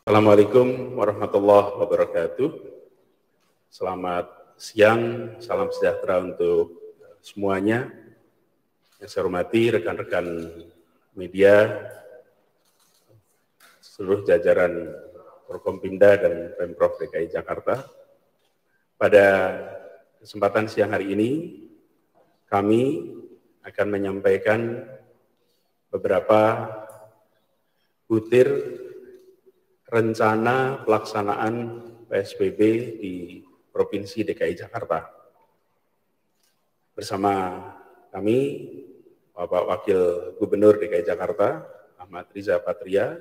Assalamualaikum warahmatullahi wabarakatuh. Selamat siang, salam sejahtera untuk semuanya. Yang saya hormati rekan-rekan media, seluruh jajaran Forkompinda dan Pemprov DKI Jakarta. Pada kesempatan siang hari ini, kami akan menyampaikan beberapa butir rencana pelaksanaan PSBB di Provinsi DKI Jakarta. Bersama kami, Bapak Wakil Gubernur DKI Jakarta, Ahmad Riza Patria,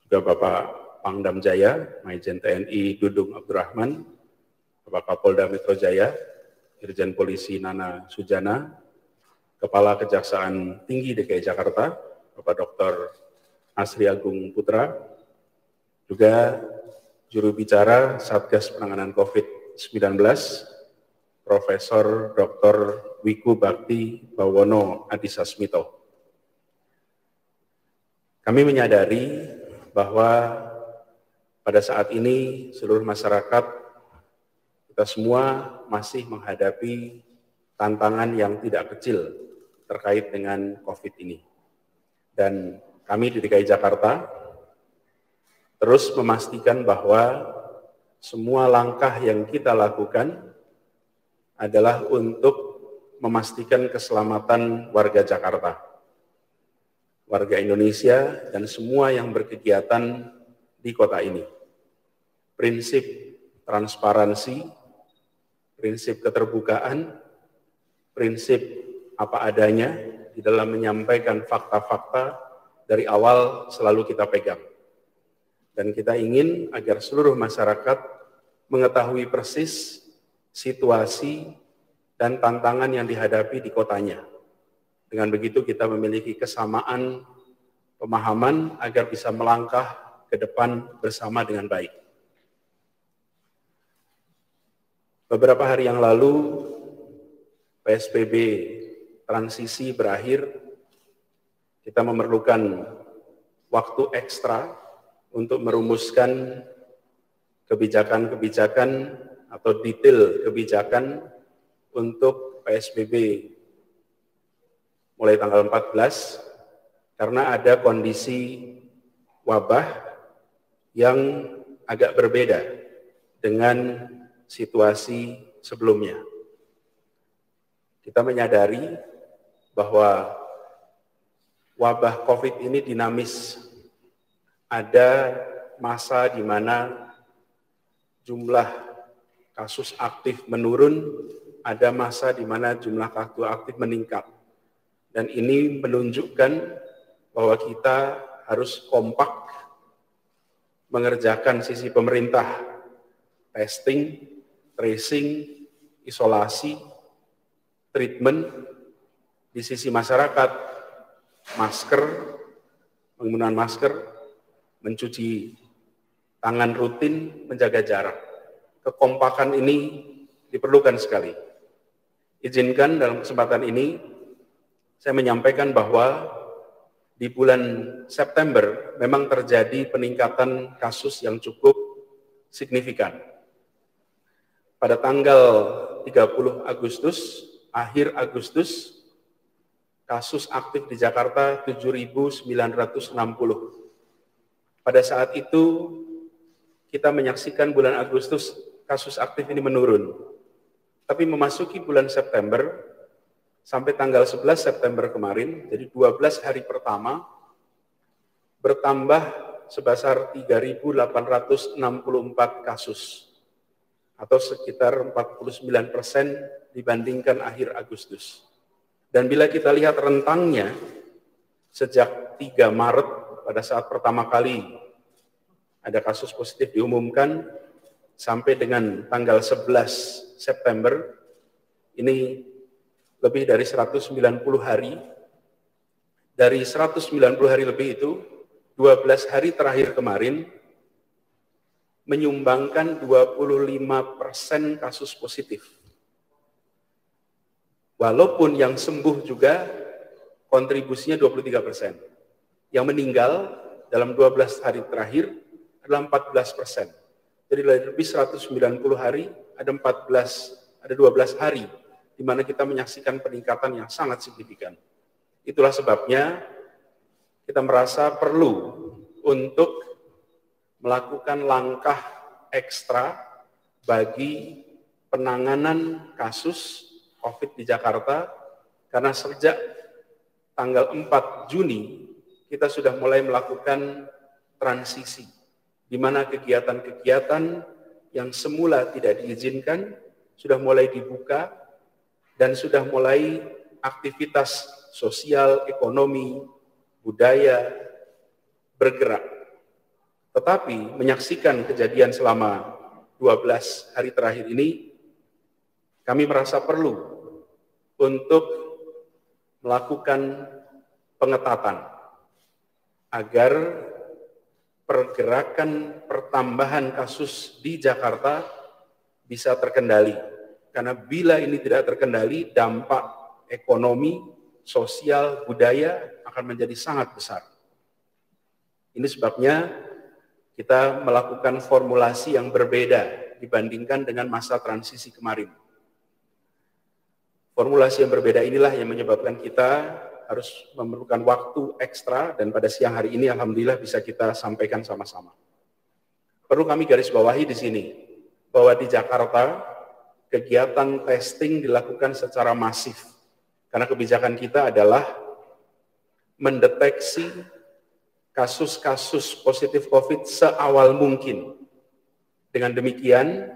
juga Bapak Pangdam Jaya, Majen TNI Dudung Abdurrahman, Bapak Kapolda Metro Jaya, Irjen Polisi Nana Sujana, Kepala Kejaksaan Tinggi DKI Jakarta, Bapak Dr. Asri Agung Putra, juga juru bicara Satgas Penanganan COVID-19, Profesor Dr. Wiku Bakti Bawono Adisasmito. Kami menyadari bahwa pada saat ini seluruh masyarakat, kita semua masih menghadapi tantangan yang tidak kecil terkait dengan COVID ini. Dan kami di DKI Jakarta terus memastikan bahwa semua langkah yang kita lakukan adalah untuk memastikan keselamatan warga Jakarta, warga Indonesia, dan semua yang berkegiatan di kota ini. Prinsip transparansi, prinsip keterbukaan, prinsip apa adanya di dalam menyampaikan fakta-fakta dari awal selalu kita pegang. Dan kita ingin agar seluruh masyarakat mengetahui persis situasi dan tantangan yang dihadapi di kotanya. Dengan begitu kita memiliki kesamaan pemahaman agar bisa melangkah ke depan bersama dengan baik. Beberapa hari yang lalu, PSBB transisi berakhir, kita memerlukan waktu ekstra untuk merumuskan kebijakan-kebijakan atau detail kebijakan untuk PSBB mulai tanggal 14, karena ada kondisi wabah yang agak berbeda dengan situasi sebelumnya. Kita menyadari bahwa wabah COVID ini dinamis. Ada masa di mana jumlah kasus aktif menurun, ada masa di mana jumlah kasus aktif meningkat. Dan ini menunjukkan bahwa kita harus kompak mengerjakan sisi pemerintah, testing, tracing, isolasi, treatment, di sisi masyarakat, masker, penggunaan masker, mencuci tangan rutin, menjaga jarak. Kekompakan ini diperlukan sekali. Izinkan dalam kesempatan ini, saya menyampaikan bahwa di bulan September memang terjadi peningkatan kasus yang cukup signifikan. Pada tanggal 30 Agustus, akhir Agustus, kasus aktif di Jakarta 7.960. Pada saat itu, kita menyaksikan bulan Agustus kasus aktif ini menurun. Tapi memasuki bulan September, sampai tanggal 11 September kemarin, jadi 12 hari pertama, bertambah sebesar 3.864 kasus, atau sekitar 49% dibandingkan akhir Agustus. Dan bila kita lihat rentangnya, sejak 3 Maret, pada saat pertama kali ada kasus positif diumumkan, sampai dengan tanggal 11 September, ini lebih dari 190 hari. Dari 190 hari lebih itu, 12 hari terakhir kemarin, menyumbangkan 25% kasus positif. Walaupun yang sembuh juga kontribusinya 23%. Yang meninggal dalam 12 hari terakhir adalah 14%. Jadi lebih 190 hari, ada 12 hari di mana kita menyaksikan peningkatan yang sangat signifikan. Itulah sebabnya kita merasa perlu untuk melakukan langkah ekstra bagi penanganan kasus COVID di Jakarta, karena sejak tanggal 4 Juni kita sudah mulai melakukan transisi, di mana kegiatan-kegiatan yang semula tidak diizinkan sudah mulai dibuka dan sudah mulai aktivitas sosial, ekonomi, budaya bergerak. Tetapi menyaksikan kejadian selama 12 hari terakhir ini, kami merasa perlu untuk melakukan pengetatan agar pergerakan pertambahan kasus di Jakarta bisa terkendali. Karena bila ini tidak terkendali, dampak ekonomi, sosial, budaya akan menjadi sangat besar. Ini sebabnya kita melakukan formulasi yang berbeda dibandingkan dengan masa transisi kemarin. Formulasi yang berbeda inilah yang menyebabkan kita harus memerlukan waktu ekstra, dan pada siang hari ini alhamdulillah bisa kita sampaikan sama-sama. Perlu kami garis bawahi di sini bahwa di Jakarta kegiatan testing dilakukan secara masif karena kebijakan kita adalah mendeteksi kasus-kasus positif COVID seawal mungkin. Dengan demikian,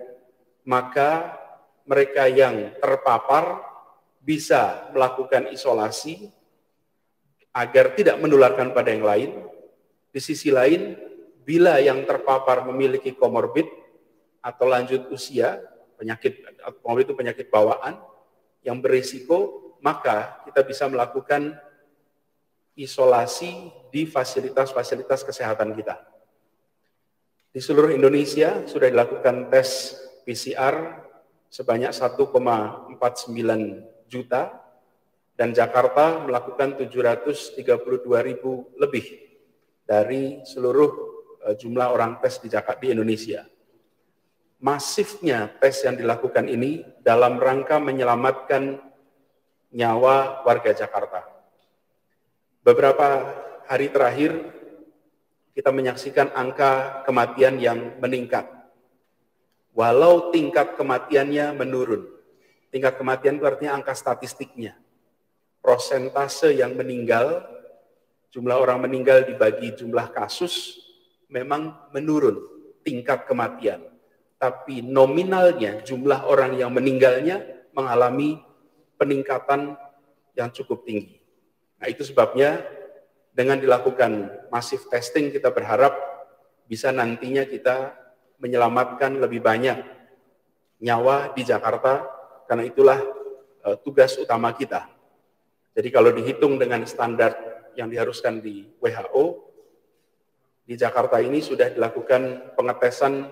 maka mereka yang terpapar bisa melakukan isolasi agar tidak menularkan pada yang lain. Di sisi lain, bila yang terpapar memiliki komorbid atau lanjut usia, penyakit komorbid itu penyakit bawaan yang berisiko, maka kita bisa melakukan isolasi di fasilitas-fasilitas kesehatan kita. Di seluruh Indonesia sudah dilakukan tes PCR sebanyak 1,49 juta, dan Jakarta melakukan 732.000 lebih dari seluruh jumlah orang tes di Jakarta di Indonesia. Masifnya tes yang dilakukan ini dalam rangka menyelamatkan nyawa warga Jakarta. Beberapa hari terakhir kita menyaksikan angka kematian yang meningkat. Walau tingkat kematiannya menurun. Tingkat kematian itu artinya angka statistiknya. Prosentase yang meninggal, jumlah orang meninggal dibagi jumlah kasus, memang menurun tingkat kematian. Tapi nominalnya, jumlah orang yang meninggalnya mengalami peningkatan yang cukup tinggi. Nah, itu sebabnya dengan dilakukan masif testing, kita berharap bisa nantinya kita menyelamatkan lebih banyak nyawa di Jakarta, karena itulah tugas utama kita. Jadi kalau dihitung dengan standar yang diharuskan di WHO, di Jakarta ini sudah dilakukan pengetesan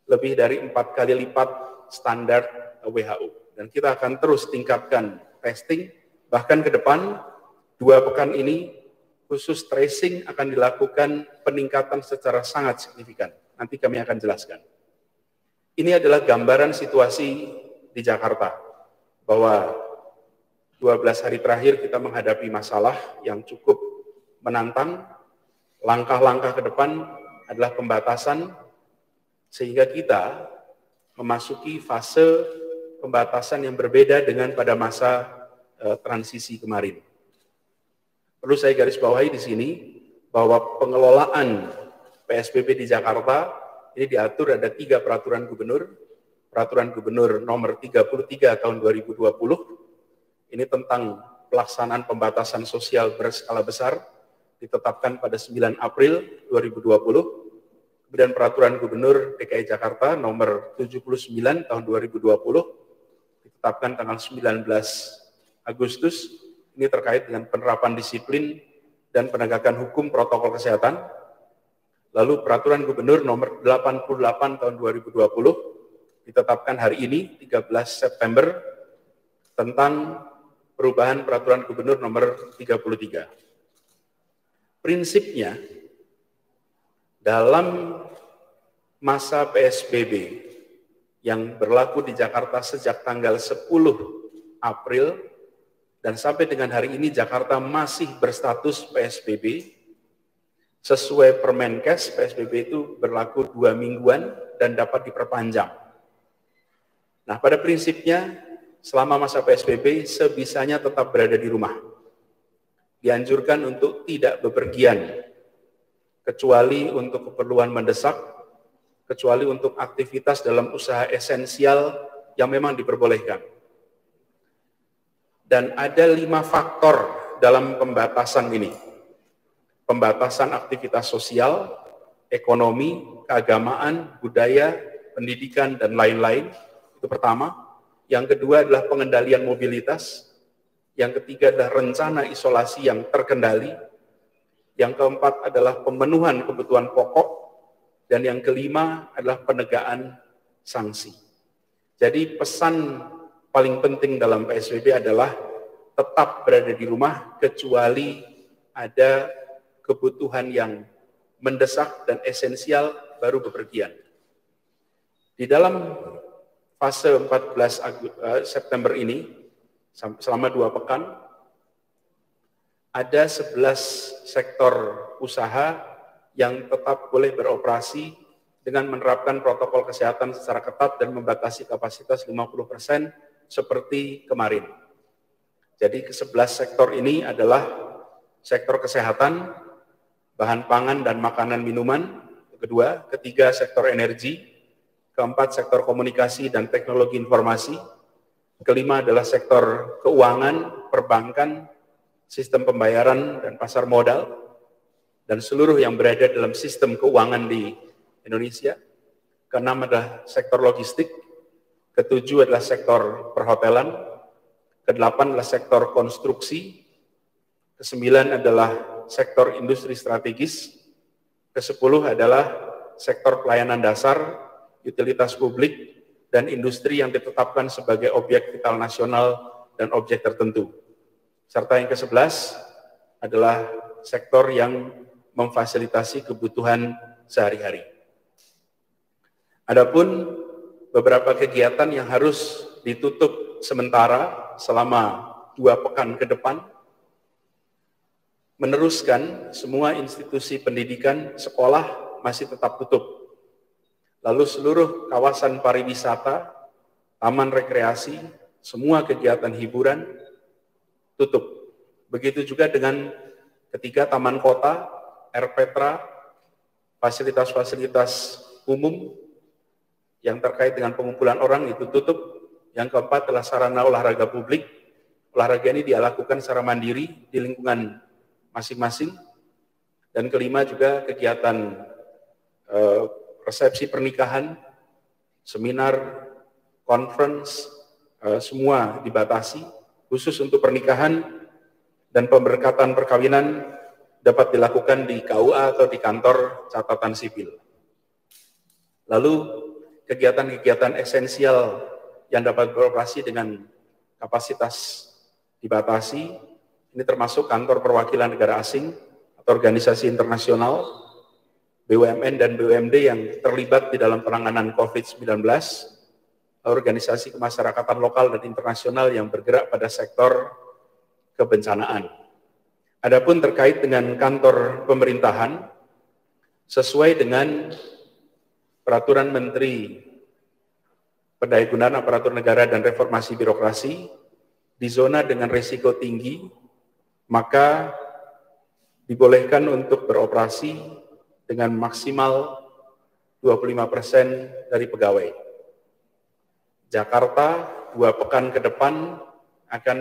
lebih dari 4 kali lipat standar WHO. Dan kita akan terus tingkatkan testing, bahkan ke depan 2 pekan ini khusus tracing akan dilakukan peningkatan secara sangat signifikan. Nanti kami akan jelaskan. Ini adalah gambaran situasi di Jakarta, bahwa 12 hari terakhir kita menghadapi masalah yang cukup menantang. Langkah-langkah ke depan adalah pembatasan, sehingga kita memasuki fase pembatasan yang berbeda dengan pada masa transisi kemarin. Perlu saya garis bawahi di sini bahwa pengelolaan PSBB di Jakarta ini diatur ada 3 peraturan gubernur. Peraturan Gubernur nomor 33 tahun 2020, ini tentang pelaksanaan pembatasan sosial berskala besar, ditetapkan pada 9 April 2020. Kemudian Peraturan Gubernur DKI Jakarta nomor 79 tahun 2020, ditetapkan tanggal 19 Agustus, ini terkait dengan penerapan disiplin dan penegakan hukum protokol kesehatan. Lalu Peraturan Gubernur nomor 88 tahun 2020, ditetapkan hari ini 13 September tentang perubahan Peraturan Gubernur nomor 33. Prinsipnya dalam masa PSBB yang berlaku di Jakarta sejak tanggal 10 April dan sampai dengan hari ini Jakarta masih berstatus PSBB. Sesuai Permenkes, PSBB itu berlaku 2 mingguan dan dapat diperpanjang. Nah, pada prinsipnya selama masa PSBB sebisanya tetap berada di rumah. Dianjurkan untuk tidak bepergian, kecuali untuk keperluan mendesak, kecuali untuk aktivitas dalam usaha esensial yang memang diperbolehkan. Dan ada 5 faktor dalam pembatasan ini. Pembatasan aktivitas sosial, ekonomi, keagamaan, budaya, pendidikan, dan lain-lain. Itu pertama. Yang kedua adalah pengendalian mobilitas. Yang ketiga adalah rencana isolasi yang terkendali. Yang keempat adalah pemenuhan kebutuhan pokok. Dan yang kelima adalah penegakan sanksi. Jadi pesan paling penting dalam PSBB adalah tetap berada di rumah kecuali ada kebutuhan yang mendesak dan esensial baru bepergian. Di dalam fase 14 September ini, selama 2 pekan, ada 11 sektor usaha yang tetap boleh beroperasi dengan menerapkan protokol kesehatan secara ketat dan membatasi kapasitas 50% seperti kemarin. Jadi ke-11 sektor ini adalah sektor kesehatan, bahan pangan dan makanan minuman, kedua, ketiga sektor energi, keempat sektor komunikasi dan teknologi informasi, kelima adalah sektor keuangan, perbankan, sistem pembayaran dan pasar modal, dan seluruh yang berada dalam sistem keuangan di Indonesia. Keenam adalah sektor logistik, ketujuh adalah sektor perhotelan, kedelapan adalah sektor konstruksi, kesembilan adalah sektor industri strategis, ke-10 adalah sektor pelayanan dasar, utilitas publik, dan industri yang ditetapkan sebagai objek vital nasional dan objek tertentu. Serta yang ke-11 adalah sektor yang memfasilitasi kebutuhan sehari-hari. Adapun beberapa kegiatan yang harus ditutup sementara selama 2 pekan ke depan, meneruskan semua institusi pendidikan, sekolah masih tetap tutup. Lalu seluruh kawasan pariwisata, taman rekreasi, semua kegiatan hiburan tutup. Begitu juga dengan ketiga taman kota, RPtra, fasilitas-fasilitas umum yang terkait dengan pengumpulan orang itu tutup. Yang keempat adalah sarana olahraga publik. Olahraga ini dilakukan secara mandiri di lingkungan masing-masing. Dan kelima juga kegiatan resepsi pernikahan, seminar, conference, semua dibatasi. Khusus untuk pernikahan dan pemberkatan perkawinan dapat dilakukan di KUA atau di kantor catatan sipil. Lalu kegiatan-kegiatan esensial yang dapat beroperasi dengan kapasitas dibatasi, ini termasuk kantor perwakilan negara asing atau organisasi internasional, BUMN dan BUMD yang terlibat di dalam penanganan COVID-19, organisasi kemasyarakatan lokal dan internasional yang bergerak pada sektor kebencanaan. Adapun terkait dengan kantor pemerintahan, sesuai dengan Peraturan Menteri Pendayagunaan Aparatur Negara dan Reformasi Birokrasi, di zona dengan risiko tinggi, maka dibolehkan untuk beroperasi dengan maksimal 25% dari pegawai. Jakarta 2 pekan ke depan akan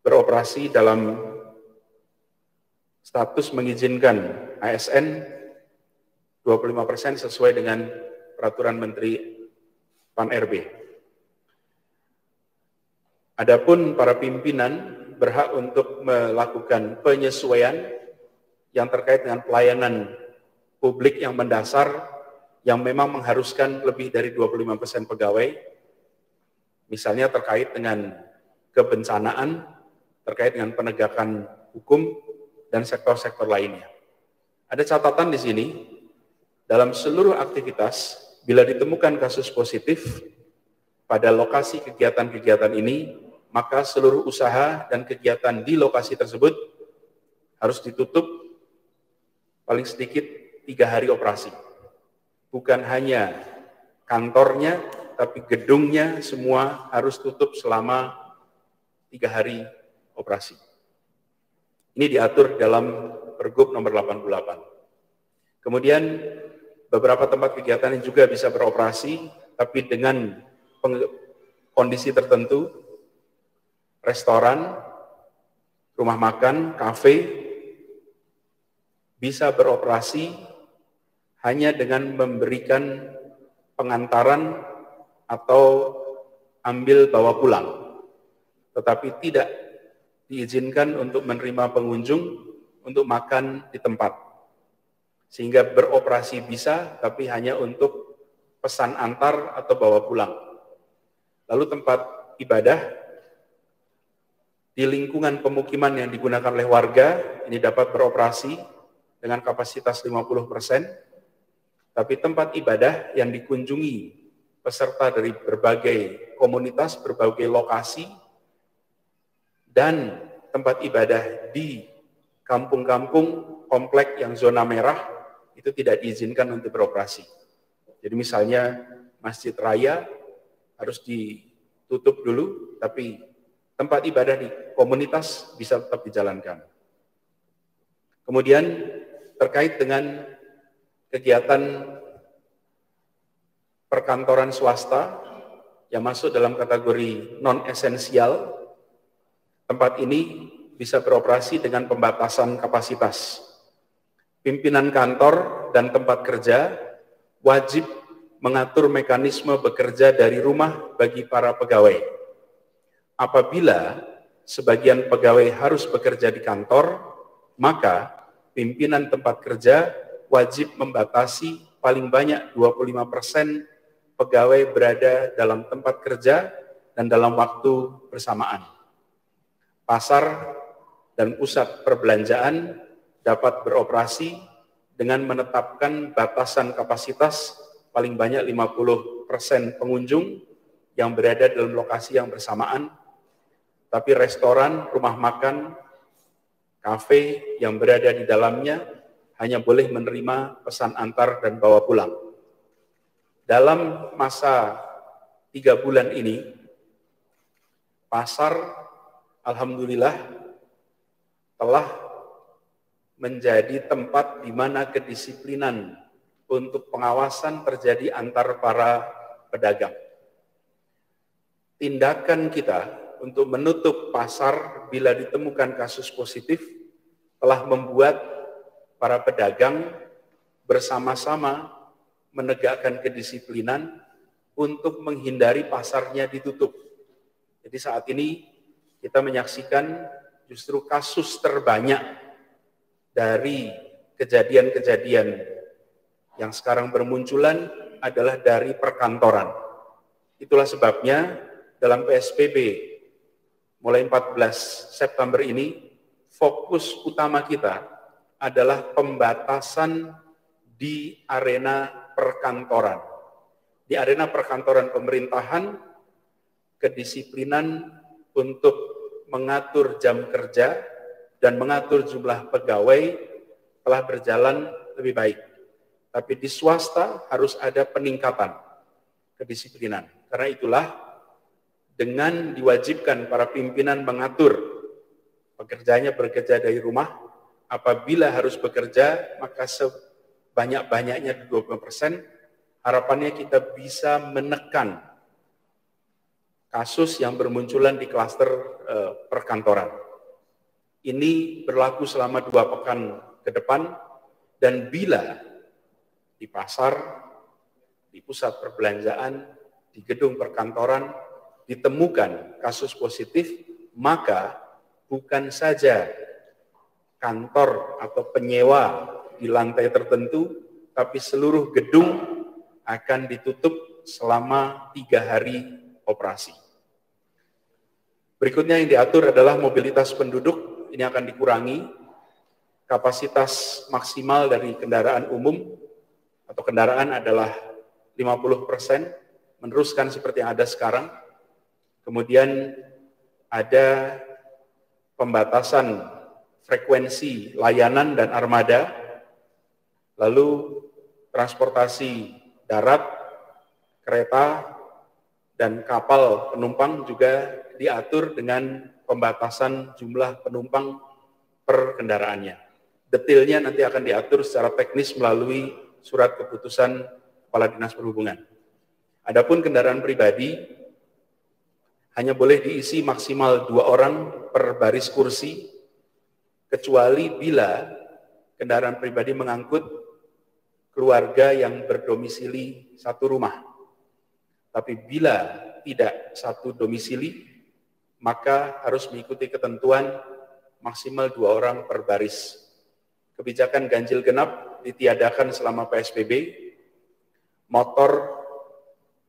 beroperasi dalam status mengizinkan ASN 25% sesuai dengan Peraturan Menteri Pan-RB. Adapun para pimpinan berhak untuk melakukan penyesuaian yang terkait dengan pelayanan publik yang mendasar yang memang mengharuskan lebih dari 25% pegawai, misalnya terkait dengan kebencanaan, terkait dengan penegakan hukum, dan sektor-sektor lainnya. Ada catatan di sini, dalam seluruh aktivitas, bila ditemukan kasus positif pada lokasi kegiatan-kegiatan ini, maka seluruh usaha dan kegiatan di lokasi tersebut harus ditutup paling sedikit 3 hari operasi. Bukan hanya kantornya, tapi gedungnya semua harus tutup selama 3 hari operasi. Ini diatur dalam Pergub nomor 88. Kemudian beberapa tempat kegiatan yang juga bisa beroperasi, tapi dengan kondisi tertentu, restoran, rumah makan, kafe, bisa beroperasi hanya dengan memberikan pengantaran atau ambil bawa pulang, tetapi tidak diizinkan untuk menerima pengunjung untuk makan di tempat. Sehingga beroperasi bisa, tapi hanya untuk pesan antar atau bawa pulang. Lalu tempat ibadah di lingkungan pemukiman yang digunakan oleh warga, ini dapat beroperasi dengan kapasitas 50%, tapi tempat ibadah yang dikunjungi peserta dari berbagai komunitas, berbagai lokasi, dan tempat ibadah di kampung-kampung, komplek yang zona merah, itu tidak diizinkan untuk beroperasi. Jadi misalnya masjid raya harus ditutup dulu, tapi tempat ibadah di komunitas bisa tetap dijalankan. Kemudian terkait dengan kegiatan perkantoran swasta yang masuk dalam kategori non-esensial, tempat ini bisa beroperasi dengan pembatasan kapasitas. Pimpinan kantor dan tempat kerja wajib mengatur mekanisme bekerja dari rumah bagi para pegawai. Apabila sebagian pegawai harus bekerja di kantor, maka pimpinan tempat kerja wajib membatasi paling banyak 25% pegawai berada dalam tempat kerja dan dalam waktu bersamaan. Pasar dan pusat perbelanjaan dapat beroperasi dengan menetapkan batasan kapasitas paling banyak 50% pengunjung yang berada dalam lokasi yang bersamaan, tapi restoran, rumah makan, kafe yang berada di dalamnya hanya boleh menerima pesan antar dan bawa pulang. Dalam masa 3 bulan ini, pasar alhamdulillah telah menjadi tempat di mana kedisiplinan untuk pengawasan terjadi antar para pedagang. Tindakan kita untuk menutup pasar bila ditemukan kasus positif telah membuat para pedagang bersama-sama menegakkan kedisiplinan untuk menghindari pasarnya ditutup. Jadi saat ini kita menyaksikan justru kasus terbanyak dari kejadian-kejadian yang sekarang bermunculan adalah dari perkantoran. Itulah sebabnya dalam PSBB mulai 14 September ini, fokus utama kita adalah pembatasan di arena perkantoran. Di arena perkantoran pemerintahan, kedisiplinan untuk mengatur jam kerja dan mengatur jumlah pegawai telah berjalan lebih baik. Tapi di swasta harus ada peningkatan kedisiplinan. Karena itulah dengan diwajibkan para pimpinan mengatur pekerjaannya bekerja dari rumah, apabila harus bekerja maka sebanyak-banyaknya 20%, harapannya kita bisa menekan kasus yang bermunculan di klaster perkantoran. Ini berlaku selama 2 pekan ke depan, dan bila di pasar, di pusat perbelanjaan, di gedung perkantoran ditemukan kasus positif, maka bukan saja kantor atau penyewa di lantai tertentu, tapi seluruh gedung akan ditutup selama 3 hari operasi. Berikutnya yang diatur adalah mobilitas penduduk, ini akan dikurangi kapasitas maksimal dari kendaraan umum atau kendaraan adalah 50%, meneruskan seperti yang ada sekarang. Kemudian ada pembatasan frekuensi layanan dan armada, lalu transportasi darat, kereta, dan kapal penumpang juga diatur dengan pembatasan jumlah penumpang per kendaraannya. Detailnya nanti akan diatur secara teknis melalui surat keputusan Kepala Dinas Perhubungan. Adapun kendaraan pribadi hanya boleh diisi maksimal 2 orang per baris kursi, kecuali bila kendaraan pribadi mengangkut keluarga yang berdomisili satu rumah. Tapi bila tidak satu domisili, maka harus mengikuti ketentuan maksimal 2 orang per baris. Kebijakan ganjil genap ditiadakan selama PSBB. Motor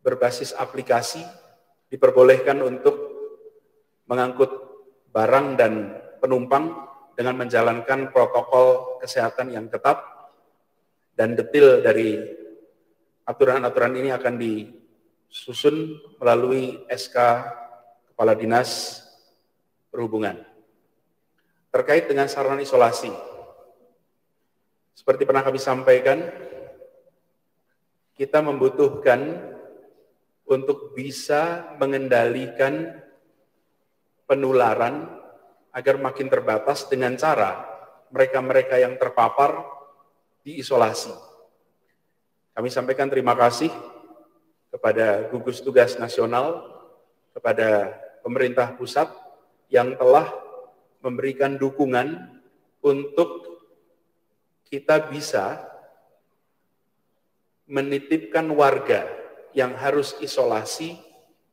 berbasis aplikasi diperbolehkan untuk mengangkut barang dan penumpang dengan menjalankan protokol kesehatan yang ketat, dan detail dari aturan-aturan ini akan disusun melalui SK Kepala Dinas Perhubungan. Terkait dengan sarana isolasi, seperti pernah kami sampaikan, kita membutuhkan untuk bisa mengendalikan penularan agar makin terbatas dengan cara mereka-mereka yang terpapar diisolasi. Kami sampaikan terima kasih kepada gugus tugas nasional, kepada pemerintah pusat yang telah memberikan dukungan untuk kita bisa menitipkan warga yang harus isolasi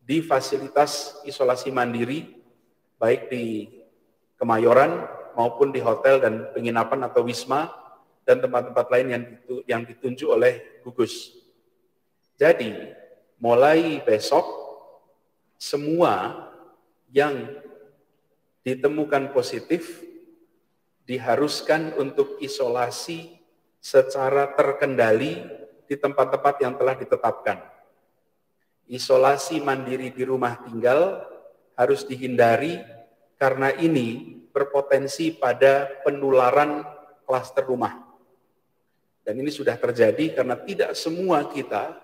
di fasilitas isolasi mandiri, baik di Kemayoran maupun di hotel dan penginapan atau wisma dan tempat-tempat lain yang ditunjuk oleh gugus. Jadi, mulai besok semua yang ditemukan positif diharuskan untuk isolasi secara terkendali di tempat-tempat yang telah ditetapkan. Isolasi mandiri di rumah tinggal harus dihindari karena ini berpotensi pada penularan klaster rumah. Dan ini sudah terjadi karena tidak semua kita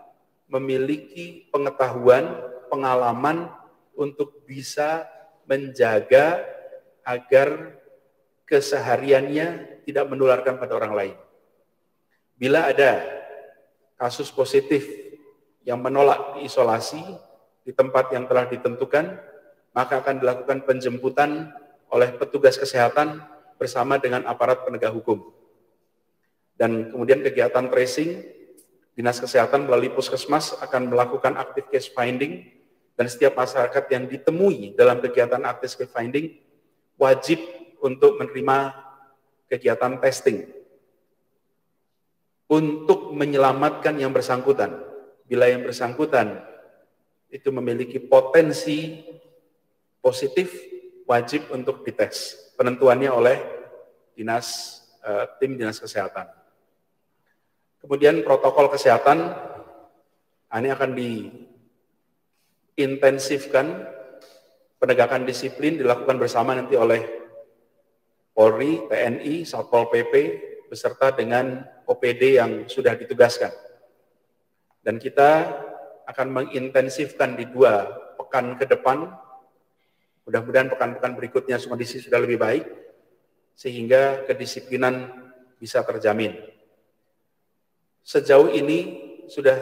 memiliki pengetahuan, pengalaman untuk bisa menjaga agar kesehariannya tidak menularkan pada orang lain. Bila ada kasus positif yang menolak diisolasi di tempat yang telah ditentukan, maka akan dilakukan penjemputan oleh petugas kesehatan bersama dengan aparat penegak hukum. Dan kemudian kegiatan tracing, Dinas Kesehatan melalui Puskesmas akan melakukan active case finding, dan setiap masyarakat yang ditemui dalam kegiatan active case finding wajib untuk menerima kegiatan testing untuk menyelamatkan yang bersangkutan. Bila yang bersangkutan itu memiliki potensi positif, wajib untuk dites. Penentuannya oleh tim Dinas Kesehatan. Kemudian protokol kesehatan ini akan diintensifkan, penegakan disiplin dilakukan bersama nanti oleh Polri, TNI, Satpol PP, beserta dengan OPD yang sudah ditugaskan. Dan kita akan mengintensifkan di 2 pekan ke depan, mudah-mudahan pekan-pekan berikutnya kondisi sudah lebih baik, sehingga kedisiplinan bisa terjamin. Sejauh ini sudah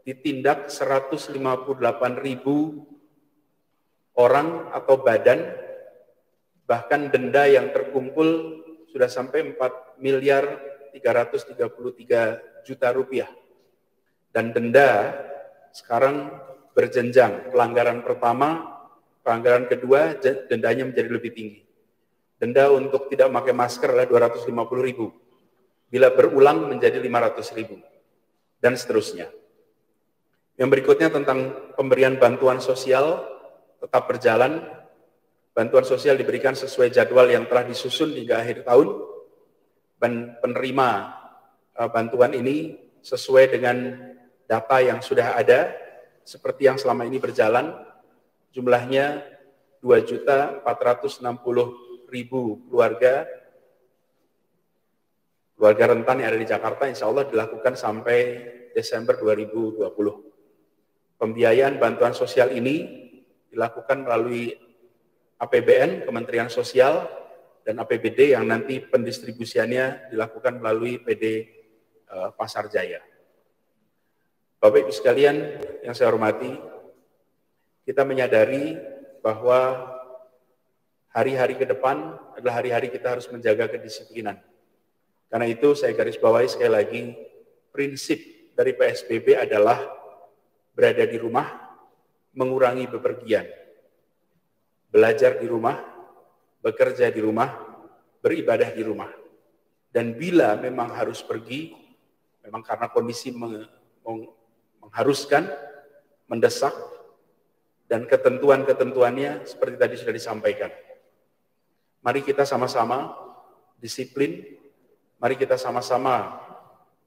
ditindak 158.000 orang atau badan, bahkan denda yang terkumpul sudah sampai 4.333 juta rupiah. Dan denda sekarang berjenjang. Pelanggaran pertama, pelanggaran kedua, dendanya menjadi lebih tinggi. Denda untuk tidak memakai masker adalah 250.000. Bila berulang menjadi 500.000. Dan seterusnya. Yang berikutnya tentang pemberian bantuan sosial tetap berjalan. Bantuan sosial diberikan sesuai jadwal yang telah disusun hingga akhir tahun. penerima bantuan ini sesuai dengan data yang sudah ada, seperti yang selama ini berjalan, jumlahnya 2.460.000 keluarga rentan yang ada di Jakarta, insya Allah dilakukan sampai Desember 2020. Pembiayaan bantuan sosial ini dilakukan melalui APBN, Kementerian Sosial, dan APBD yang nanti pendistribusiannya dilakukan melalui PD Pasar Jaya. Bapak Ibu sekalian yang saya hormati, kita menyadari bahwa hari-hari ke depan adalah hari-hari kita harus menjaga kedisiplinan. Karena itu saya garis bawahi sekali lagi, prinsip dari PSBB adalah berada di rumah, mengurangi bepergian, belajar di rumah, bekerja di rumah, beribadah di rumah. Dan bila memang harus pergi, memang karena kondisi mengharuskan, mendesak, dan ketentuan-ketentuannya seperti tadi sudah disampaikan. Mari kita sama-sama disiplin, mari kita sama-sama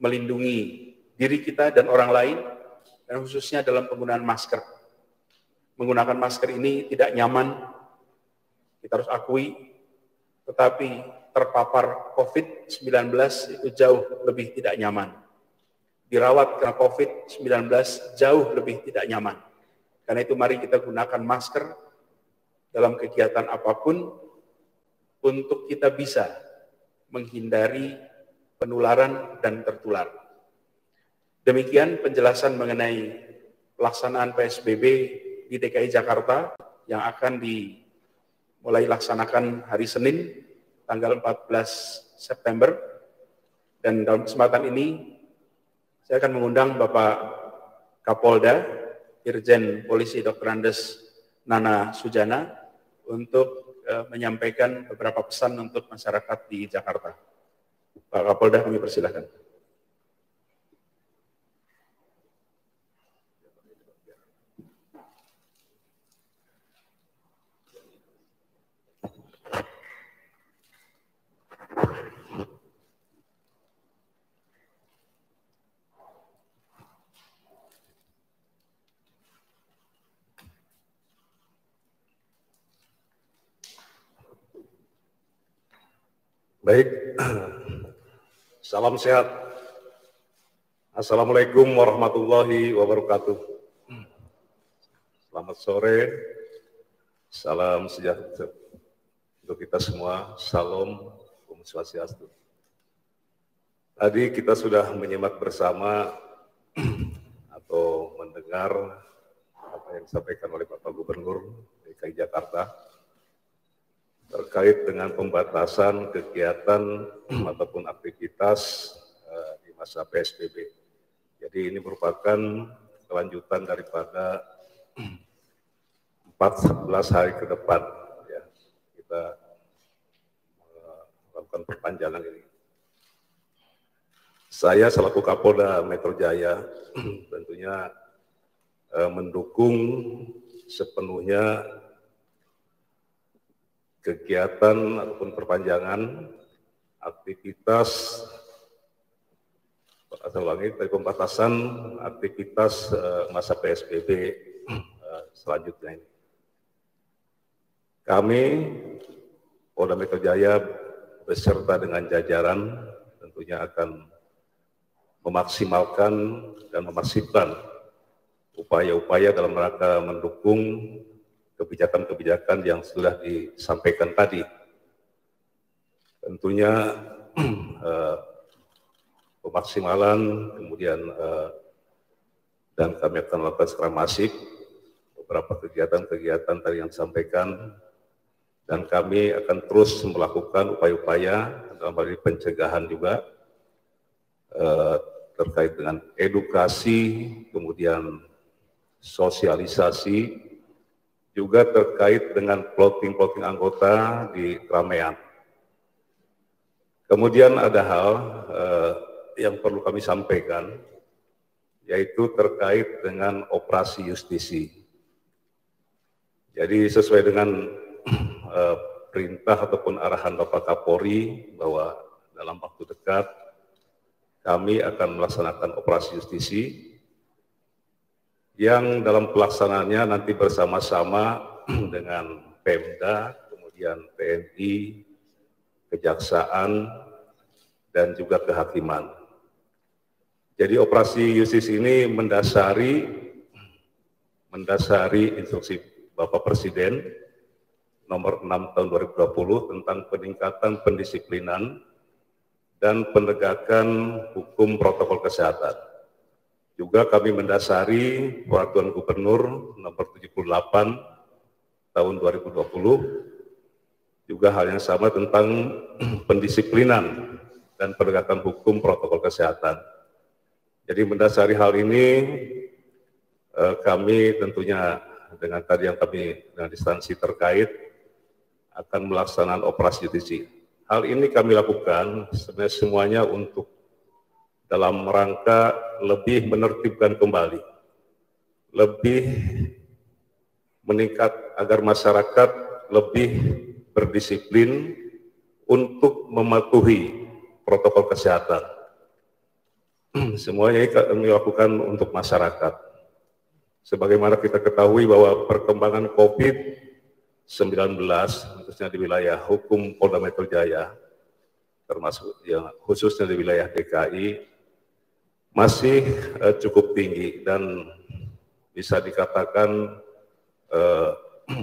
melindungi diri kita dan orang lain, dan khususnya dalam penggunaan masker. Menggunakan masker ini tidak nyaman, kita harus akui, tetapi terpapar COVID-19 itu jauh lebih tidak nyaman. Dirawat karena COVID-19 jauh lebih tidak nyaman. Karena itu mari kita gunakan masker dalam kegiatan apapun untuk kita bisa menghindari penularan dan tertular. Demikian penjelasan mengenai pelaksanaan PSBB di DKI Jakarta yang akan dimulai laksanakan hari Senin tanggal 14 September. Dan dalam kesempatan ini saya akan mengundang Bapak Kapolda, Irjen Polisi Dr. Andes Nana Sujana untuk menyampaikan beberapa pesan untuk masyarakat di Jakarta. Pak Kapolda, kami persilahkan. Baik, salam sehat. Assalamualaikum warahmatullahi wabarakatuh. Selamat sore, salam sejahtera untuk kita semua, salam Om Swastiastu. Tadi kita sudah menyimak bersama atau mendengar apa yang disampaikan oleh Bapak Gubernur DKI Jakarta terkait dengan pembatasan kegiatan ataupun aktivitas di masa PSBB. Jadi ini merupakan kelanjutan daripada 14 hari ke depan ya, kita melakukan perpanjangan ini. Saya selaku Kapolda Metro Jaya tentunya mendukung sepenuhnya kegiatan ataupun perpanjangan aktivitas dari pembatasan aktivitas masa PSBB selanjutnya ini. Kami Polda Metro Jaya beserta dengan jajaran tentunya akan memaksimalkan dan memasifkan upaya-upaya dalam rangka mendukung kebijakan-kebijakan yang sudah disampaikan tadi. Tentunya pemaksimalan, kemudian dan kami akan melakukan secara masif beberapa kegiatan-kegiatan tadi yang disampaikan, dan kami akan terus melakukan upaya-upaya dalam hal ini pencegahan juga terkait dengan edukasi, kemudian sosialisasi, juga terkait dengan plotting anggota di keramaian. Kemudian ada hal yang perlu kami sampaikan, yaitu terkait dengan operasi justisi. Jadi sesuai dengan perintah ataupun arahan Bapak Kapolri bahwa dalam waktu dekat kami akan melaksanakan operasi justisi yang dalam pelaksanaannya nanti bersama-sama dengan Pemda, kemudian TNI, Kejaksaan, dan juga kehakiman. Jadi operasi justisi ini mendasari instruksi Bapak Presiden nomor 6 tahun 2020 tentang peningkatan pendisiplinan dan penegakan hukum protokol kesehatan. Juga kami mendasari Peraturan Gubernur nomor 78 tahun 2020, juga hal yang sama tentang pendisiplinan dan penegakan hukum protokol kesehatan. Jadi mendasari hal ini, kami tentunya dengan tadi yang kami dengan instansi terkait akan melaksanakan operasi justisi. Hal ini kami lakukan sebenarnya semuanya untuk dalam rangka lebih menertibkan kembali, lebih meningkat agar masyarakat lebih berdisiplin untuk mematuhi protokol kesehatan. Semuanya ini kami lakukan untuk masyarakat. Sebagaimana kita ketahui bahwa perkembangan COVID-19, khususnya di wilayah hukum Polda Metro Jaya, termasuk yang khususnya di wilayah DKI, masih cukup tinggi dan bisa dikatakan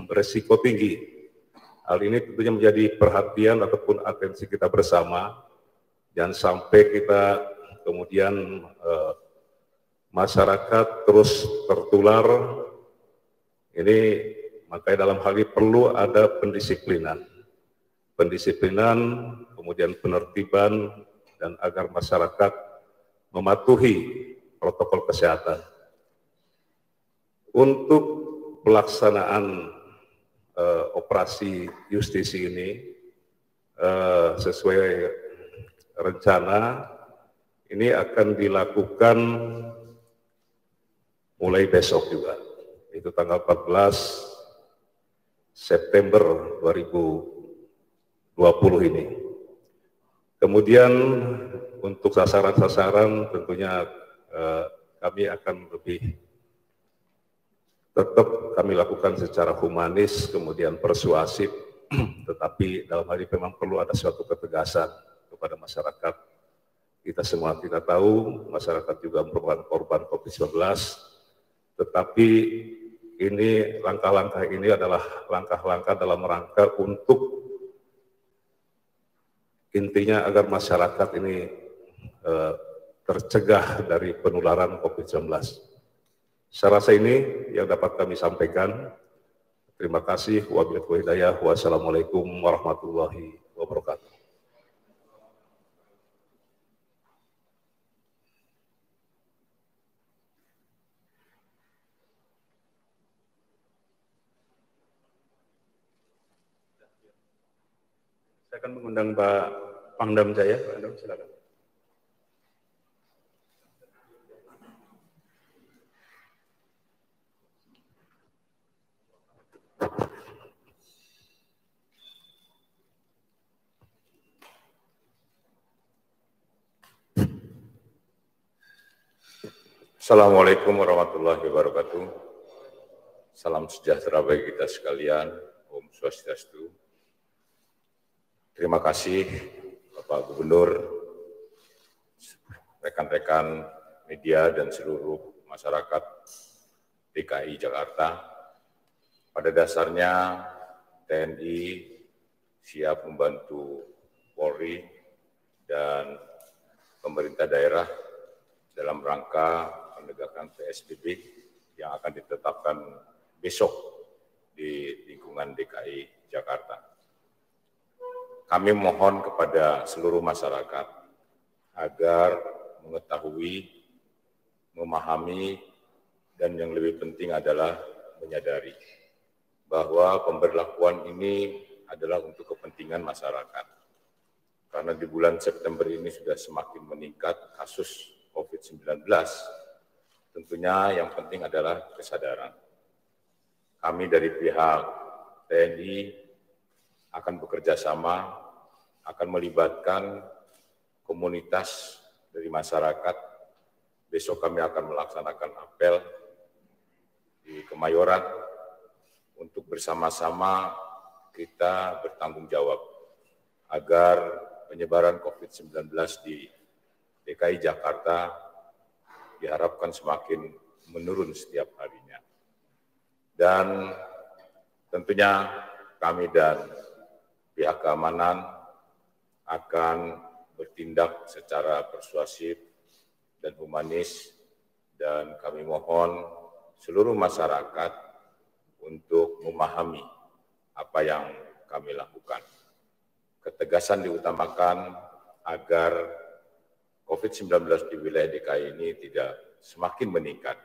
beresiko tinggi. Hal ini tentunya menjadi perhatian ataupun atensi kita bersama, jangan sampai kita kemudian masyarakat terus tertular. Ini makanya dalam hal ini perlu ada pendisiplinan, kemudian penertiban, dan agar masyarakat mematuhi protokol kesehatan. Untuk pelaksanaan operasi justisi ini sesuai rencana ini akan dilakukan mulai besok juga, itu tanggal 14 September 2020 ini. Kemudian untuk sasaran-sasaran tentunya kami akan lebih tetap kami lakukan secara humanis, kemudian persuasif, tetapi dalam hal ini memang perlu ada suatu ketegasan kepada masyarakat. Kita semua kita tahu masyarakat juga merupakan korban COVID-19, tetapi ini langkah-langkah ini adalah langkah-langkah dalam rangka untuk intinya agar masyarakat ini tercegah dari penularan COVID-19. Saya rasa ini yang dapat kami sampaikan. Terima kasih. Wabillahi hidayah. Wassalamualaikum warahmatullahi wabarakatuh. Saya akan mengundang Pak Pangdam Jaya. Pak Pangdam, silakan. Assalamualaikum warahmatullahi wabarakatuh. Salam sejahtera bagi kita sekalian. Om Swastiastu. Terima kasih Bapak Gubernur, rekan-rekan media dan seluruh masyarakat DKI Jakarta. Pada dasarnya TNI siap membantu Polri dan pemerintah daerah dalam rangka penegakan PSBB yang akan ditetapkan besok di lingkungan DKI Jakarta. Kami mohon kepada seluruh masyarakat agar mengetahui, memahami, dan yang lebih penting adalah menyadari bahwa pemberlakuan ini adalah untuk kepentingan masyarakat. Karena di bulan September ini sudah semakin meningkat kasus COVID-19, tentunya yang penting adalah kesadaran. Kami dari pihak TNI akan bekerja sama, akan melibatkan komunitas dari masyarakat, besok kami akan melaksanakan apel di Kemayoran untuk bersama-sama kita bertanggung jawab agar penyebaran COVID-19 di DKI Jakarta diharapkan semakin menurun setiap harinya. Dan tentunya kami dan pihak keamanan akan bertindak secara persuasif dan humanis, dan kami mohon seluruh masyarakat untuk memahami apa yang kami lakukan. Ketegasan diutamakan agar COVID-19 di wilayah DKI ini tidak semakin meningkat.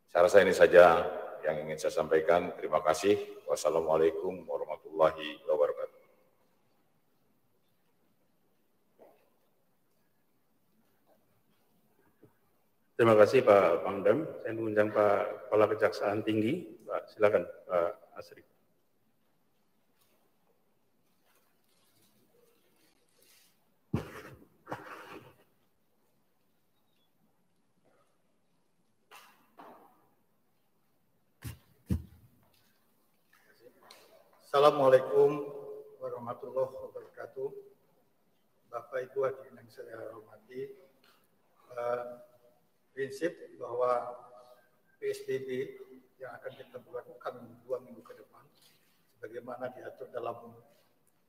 Saya rasa ini saja yang ingin saya sampaikan. Terima kasih. Wassalamualaikum warahmatullahi wabarakatuh. Terima kasih Pak Pangdam. Saya mengundang Pak Kepala Kejaksaan Tinggi. Pak, silakan Pak Asri. Assalamualaikum warahmatullahi wabarakatuh. Bapak Ibu hadirin yang saya hormati, prinsip bahwa PSBB yang akan kita berlakukan 2 minggu ke depan, sebagaimana diatur dalam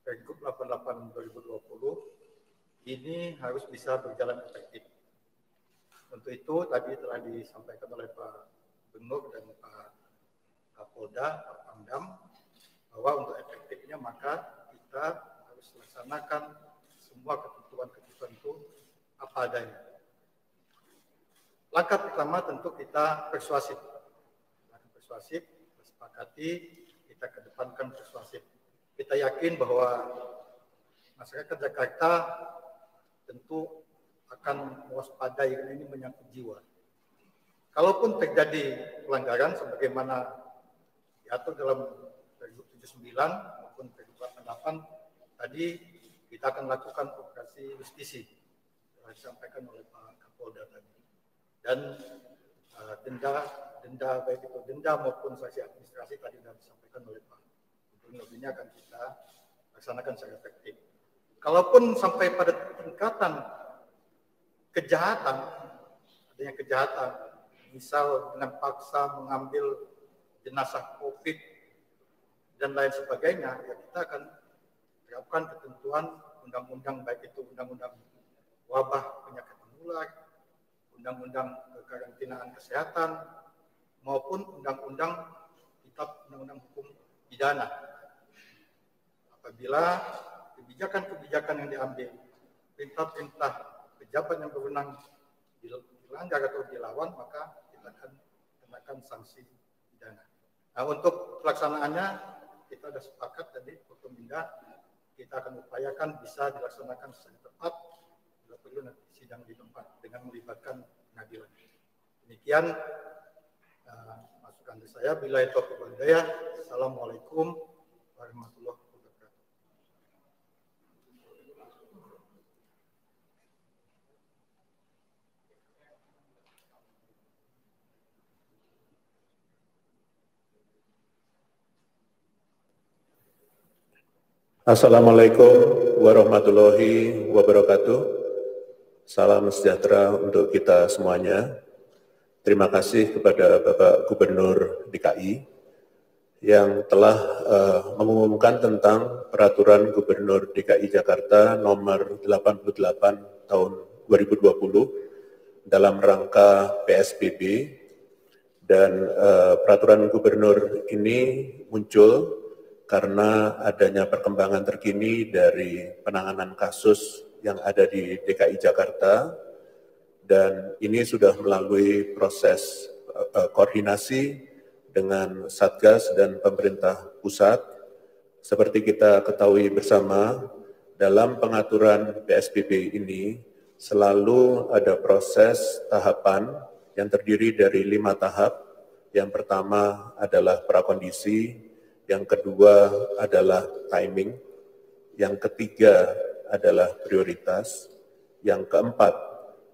Pergub 88 2020, ini harus bisa berjalan efektif. Untuk itu tadi telah disampaikan oleh Pak Gubernur dan Pak Kapolda, Pak Pangdam, bahwa untuk efektifnya maka kita harus laksanakan semua ketentuan-ketentuan itu apa adanya. Langkah pertama tentu kita persuasif. Persuasif, kesepakati, kita kedepankan persuasif. Kita yakin bahwa masyarakat Jakarta tentu akan mewaspadai, karena ini menyangkut jiwa. Kalaupun terjadi pelanggaran sebagaimana diatur dalam Pergub 79 maupun Pergub 88, tadi kita akan lakukan operasi justisi yang disampaikan oleh Pak Kapolda tadi. Dan denda baik itu denda maupun sanksi administrasi tadi sudah disampaikan oleh Pak Gubernur, ini akan kita laksanakan secara efektif. Kalaupun sampai pada tingkatan kejahatan, adanya kejahatan, misal dengan paksa mengambil jenazah COVID dan lain sebagainya, ya kita akan terapkan ketentuan undang-undang, baik itu undang-undang wabah penyakit menular, undang-undang kekarantinaan kesehatan, maupun undang-undang hukum pidana. Apabila kebijakan-kebijakan yang diambil, perintah-perintah pejabat yang berwenang dilanggar atau dilawan, maka kita akan kenakan sanksi pidana. Nah, untuk pelaksanaannya kita sudah sepakat tadi, Forkominda, kita akan upayakan bisa dilaksanakan secara tepat, bila perlu nanti sidang di tempat dengan melibatkan pengadilan. Demikian masukan dari saya. Billahi taufiq wal hidayah. Assalamualaikum warahmatullahi wabarakatuh. Assalamualaikum warahmatullahi wabarakatuh. Salam sejahtera untuk kita semuanya. Terima kasih kepada Bapak Gubernur DKI yang telah mengumumkan tentang Peraturan Gubernur DKI Jakarta nomor 88 tahun 2020 dalam rangka PSBB, dan Peraturan Gubernur ini muncul karena adanya perkembangan terkini dari penanganan kasus yang ada di DKI Jakarta, dan ini sudah melalui proses koordinasi dengan Satgas dan pemerintah pusat. Seperti kita ketahui bersama, dalam pengaturan PSBB ini selalu ada proses tahapan yang terdiri dari 5 tahap. Yang pertama adalah prakondisi, yang kedua adalah timing, yang ketiga adalah prioritas, Yang keempat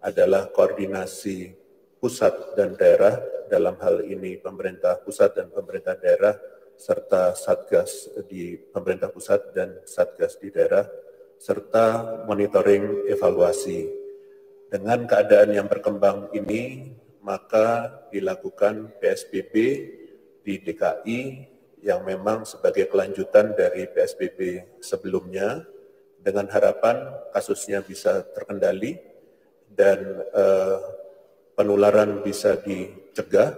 adalah koordinasi pusat dan daerah, dalam hal ini pemerintah pusat dan pemerintah daerah, serta satgas di pemerintah pusat dan satgas di daerah, serta monitoring evaluasi. Dengan keadaan yang berkembang ini, maka dilakukan PSBB di DKI yang memang sebagai kelanjutan dari PSBB sebelumnya, dengan harapan kasusnya bisa terkendali dan penularan bisa dicegah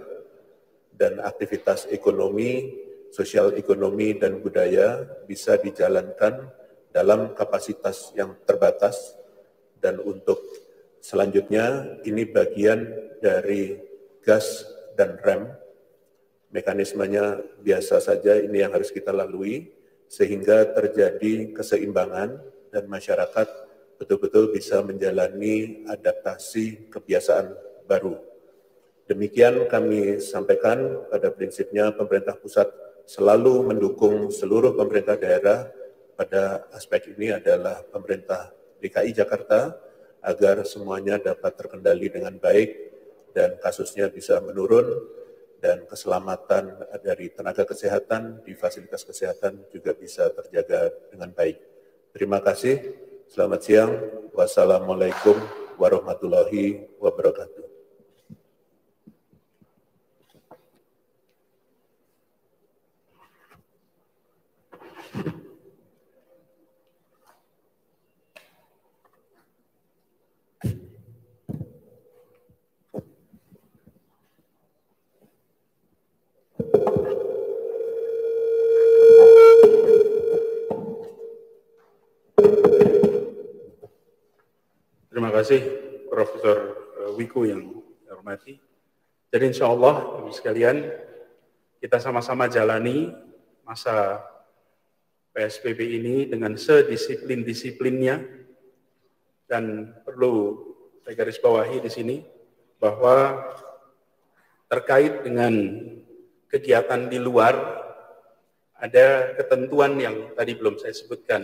dan aktivitas ekonomi, sosial ekonomi, dan budaya bisa dijalankan dalam kapasitas yang terbatas. Dan untuk selanjutnya, ini bagian dari gas dan rem. Mekanismenya biasa saja, ini yang harus kita lalui, sehingga terjadi keseimbangan dan masyarakat betul-betul bisa menjalani adaptasi kebiasaan baru. Demikian kami sampaikan, pada prinsipnya pemerintah pusat selalu mendukung seluruh pemerintah daerah. Pada aspek ini adalah pemerintah DKI Jakarta agar semuanya dapat terkendali dengan baik dan kasusnya bisa menurun dan keselamatan dari tenaga kesehatan di fasilitas kesehatan juga bisa terjaga dengan baik. Terima kasih. Selamat siang. Wassalamualaikum warahmatullahi wabarakatuh. Terima kasih Profesor Wiku yang saya hormati. Jadi insya Allah, Ibu sekalian, kita sama-sama jalani masa PSBB ini dengan sedisiplin-disiplinnya, dan perlu saya garis bawahi di sini bahwa terkait dengan kegiatan di luar ada ketentuan yang tadi belum saya sebutkan,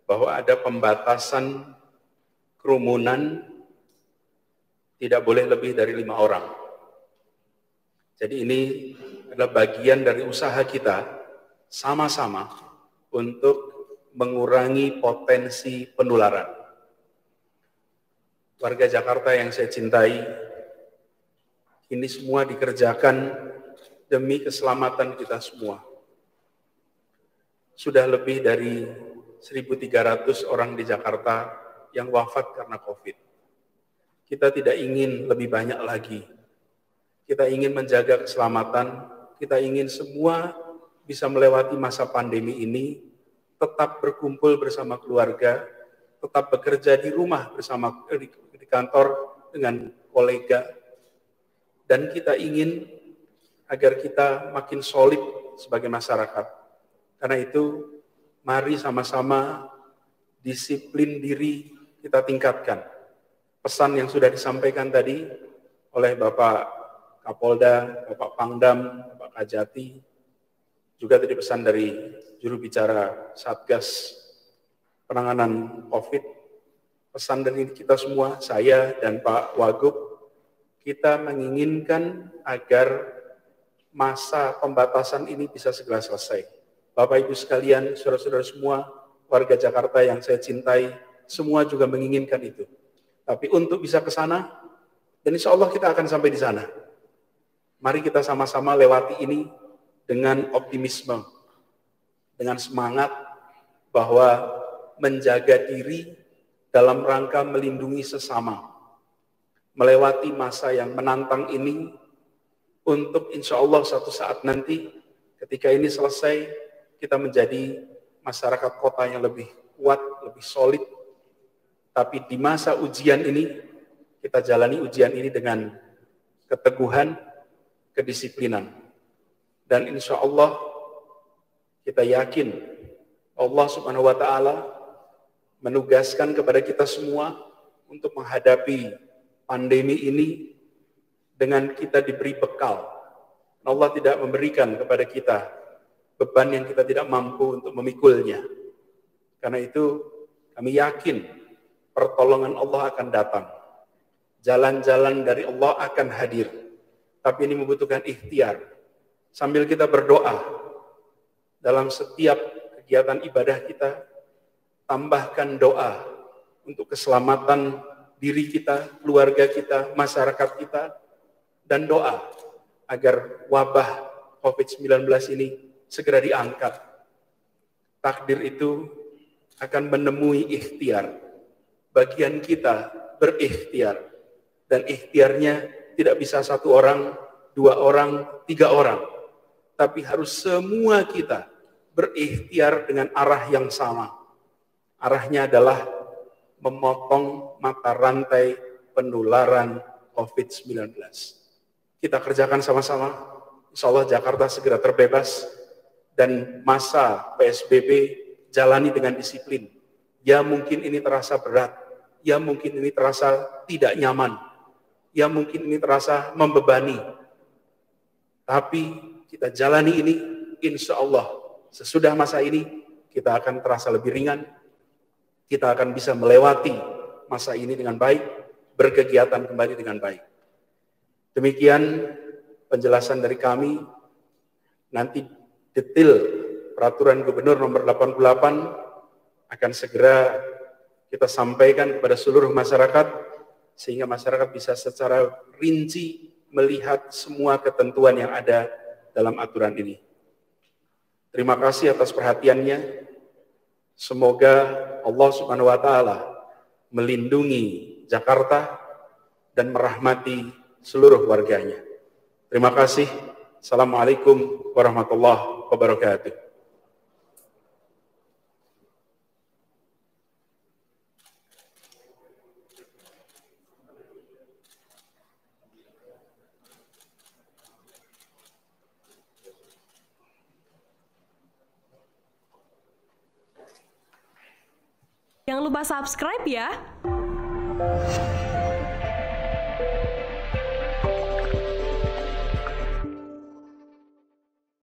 bahwa ada pembatasan kerumunan tidak boleh lebih dari 5 orang. Jadi ini adalah bagian dari usaha kita sama-sama untuk mengurangi potensi penularan. Warga Jakarta yang saya cintai, ini semua dikerjakan demi keselamatan kita semua. Sudah lebih dari 1.300 orang di Jakarta yang wafat karena COVID. Kita tidak ingin lebih banyak lagi. Kita ingin menjaga keselamatan, kita ingin semua bisa melewati masa pandemi ini, tetap berkumpul bersama keluarga, tetap bekerja di rumah bersama di kantor dengan kolega, dan kita ingin agar kita makin solid sebagai masyarakat. Karena itu, mari sama-sama disiplin diri kita tingkatkan. Pesan yang sudah disampaikan tadi oleh Bapak Kapolda, Bapak Pangdam, Bapak Kajati, juga tadi pesan dari juru bicara Satgas penanganan COVID, pesan dari kita semua, saya dan Pak Wagub, kita menginginkan agar masa pembatasan ini bisa segera selesai. Bapak Ibu sekalian, saudara-saudara semua, warga Jakarta yang saya cintai, semua juga menginginkan itu. Tapi untuk bisa ke sana, dan insya Allah kita akan sampai di sana. Mari kita sama-sama lewati ini dengan optimisme, dengan semangat bahwa menjaga diri dalam rangka melindungi sesama. Melewati masa yang menantang ini untuk insya Allah suatu saat nanti ketika ini selesai, kita menjadi masyarakat kota yang lebih kuat, lebih solid. Tapi di masa ujian ini, kita jalani ujian ini dengan keteguhan, kedisiplinan. Dan insya Allah kita yakin Allah Subhanahu wa Ta'ala menugaskan kepada kita semua untuk menghadapi pandemi ini dengan kita diberi bekal. Allah tidak memberikan kepada kita beban yang kita tidak mampu untuk memikulnya. Karena itu kami yakin pertolongan Allah akan datang. Jalan-jalan dari Allah akan hadir. Tapi ini membutuhkan ikhtiar. Sambil kita berdoa, dalam setiap kegiatan ibadah kita, tambahkan doa untuk keselamatan diri kita, keluarga kita, masyarakat kita, dan doa agar wabah COVID-19 ini segera diangkat. Takdir itu akan menemui ikhtiar. Bagian kita berikhtiar. Dan ikhtiarnya tidak bisa 1 orang, 2 orang, 3 orang. Tapi harus semua kita berikhtiar dengan arah yang sama. Arahnya adalah memotong mata rantai penularan COVID-19. Kita kerjakan sama-sama. Insya Allah Jakarta segera terbebas dan masa PSBB jalani dengan disiplin. Ya mungkin ini terasa berat, ya mungkin ini terasa tidak nyaman, ya mungkin ini terasa membebani. Tapi kita jalani ini, insya Allah sesudah masa ini kita akan terasa lebih ringan, kita akan bisa melewati masa ini dengan baik, berkegiatan kembali dengan baik. Demikian penjelasan dari kami. Nanti detail peraturan Gubernur nomor 88 akan segera kita sampaikan kepada seluruh masyarakat, sehingga masyarakat bisa secara rinci melihat semua ketentuan yang ada dalam aturan ini. Terima kasih atas perhatiannya. Semoga Allah Subhanahu wa Ta'ala melindungi Jakarta dan merahmati seluruh warganya. Terima kasih. Assalamualaikum warahmatullahi wabarakatuh. Jangan lupa subscribe ya.